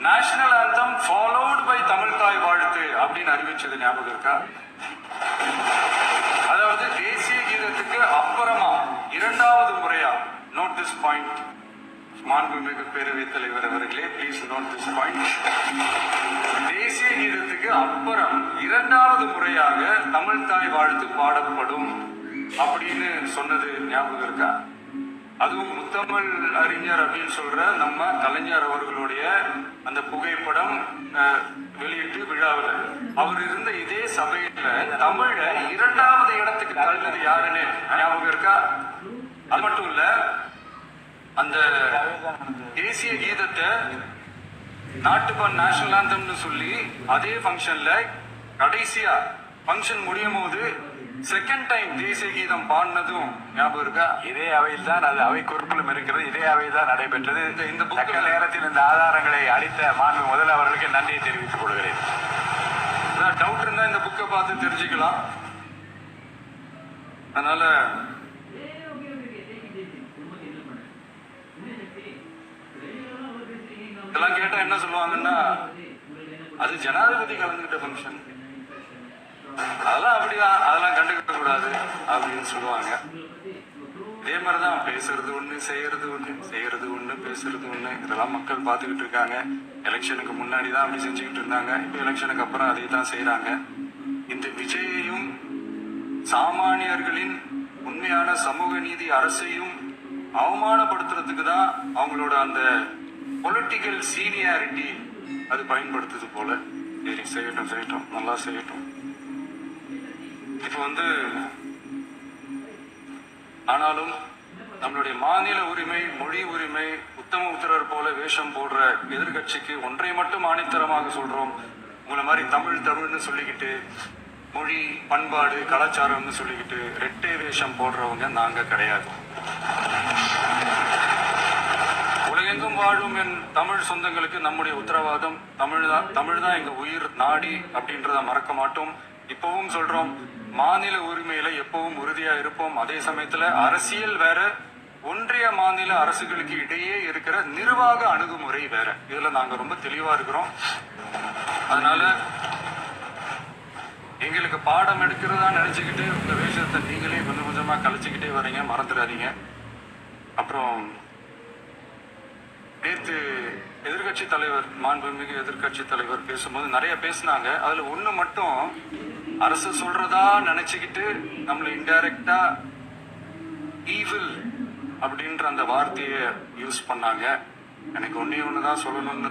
National anthem followed by Tamil தாய் வாழ்த்து அப்படின்னு அறிவிச்சது ஞாபகம் இருக்கா? அதாவது தேசிய கீதத்துக்கு அப்புறமா இரண்டாவது முறையா, நோட் திஸ் பாயிண்ட், மாண்புமிகு பேரவைத் தலைவர் அவர்களே, ப்ளீஸ் நோட் திஸ் பாயிண்ட். தேசிய கீதத்துக்கு அப்புறம் இரண்டாவது முறையாக தமிழ் தாய் வாழ்த்து பாடப்படும் அப்படின்னு சொன்னது ஞாபகம் இருக்கா? அதுவும் முத்தமிழ் அறிஞர் அப்படின்னு சொல்ற நம்ம கலைஞர் அவர்களுடைய அந்த புகைப்படம் வெளியிட்டு விழாவில் அவர் இருந்த இதே சபையில தமிழ இரண்டாவது இடத்துக்கு தள்ளினது யாருன்னு ஞாபகம் இருக்கா? அது மட்டும் இல்ல, அந்த தேசிய கீதத்தை நாட்டுப்பான் நேஷனல் ஆந்தம்னு சொல்லி அதே ஃபங்க்ஷன்ல கடைசியா ஃபங்க்ஷன் முடியும் போது செகண்ட் டைம் தேசிய கீதம் பாடினதும் ஞாபகம் இருக்கா? இதே அவையில் தான், அது அவை குறிப்பிலும் இருக்கிறது, இதே அவையில் தான் நடைபெற்றது. இந்த தக்க நேரத்தில் இந்த ஆதாரங்களை அளித்த மாண்பு முதல் அவர்களுக்கு நன்றியை தெரிவித்துக் கொள்கிறேன். டவுட் இருந்தா இந்த புக்கை பார்த்து தெரிஞ்சுக்கலாம். அதனால இதெல்லாம் கேட்டா என்ன சொல்லுவாங்கன்னா, அது ஜனாதிபதி கலந்துகிட்ட ஃபங்க்ஷன், அதெல்லாம் அப்படிதான், அதெல்லாம் கண்டுக்க கூடாது அப்படின்னு சொல்லுவாங்க. இதே மாதிரிதான் பேசுறது ஒண்ணு, செய்யறது ஒண்ணு, செய்யறது ஒண்ணு, பேசுறது ஒண்ணு. இதெல்லாம் மக்கள் பார்த்துக்கிட்டு இருக்காங்க. எலெக்ஷனுக்கு முன்னாடி தான் அப்படி செஞ்சுக்கிட்டு இருந்தாங்க. இப்ப எலெக்ஷனுக்கு அப்புறம் அதை தான் செய்யறாங்க. இந்த விஜயையும் சாமானியர்களின் உண்மையான சமூக நீதி அரசையும் அவமானப்படுத்துறதுக்கு தான் அவங்களோட அந்த பொலிட்டிக்கல் சீனியாரிட்டி அது பயன்படுத்துது போல. சரி, செய்யட்டும் செய்யட்டும், நல்லா செய்யட்டும். இப்ப ஆனாலும் நம்மளுடைய மாநில உரிமை, மொழி உரிமை, உத்தம உத்தரர் போல வேஷம் போடுற எதிர்கட்சிக்கு ஒன்றை மட்டும் ஆணித்தரமாக சொல்றோம். உங்களை மாதிரி தமிழ் தமிழ்னு சொல்லிக்கிட்டு, மொழி பண்பாடு கலாச்சாரம்னு சொல்லிக்கிட்டு ரெட்டை வேஷம் போடுறவங்க நாங்க கிடையாது. உலகெங்கும் வாழும் என் தமிழ் சொந்தங்களுக்கு நம்முடைய உத்தரவாதம் தமிழ் தான் எங்க உயிர் நாடி அப்படின்றத மறக்க மாட்டோம். இப்பவும் சொல்றோம், மாநில உரிமையில எப்பவும் உறுதியா இருப்போம். அதே சமயத்துல அரசியல் வேற, ஒன்றிய மாநில அரசுகளுக்கு இடையே இருக்கிற நிர்வாக அணுகுமுறை வேற. இதுல நாங்க ரொம்ப தெளிவா இருக்கிறோம். அதனால எங்களுக்கு பாடம் எடுக்கிறதா நினைச்சுக்கிட்டு உங்க வேஷத்தை நீங்களே கொஞ்சம் கொஞ்சமா கழிச்சுக்கிட்டே வரீங்க, மறந்துடாதீங்க. அப்புறம் நேற்று எதிர்கட்சி தலைவர், மாண்புமிகு எதிர்கட்சி தலைவர் பேசும்போது நிறைய பேசினாங்க. அதுல ஒண்ணு மட்டும், அரசு சொல்றதா நினைச்சுக்கிட்டு நம்மள இன்டைரக்டா ஈவில் அப்படின்ற அந்த வார்த்தையை யூஸ் பண்ணாங்க. எனக்கு ஒன்னே ஒண்ணுதான் சொல்லணும்னு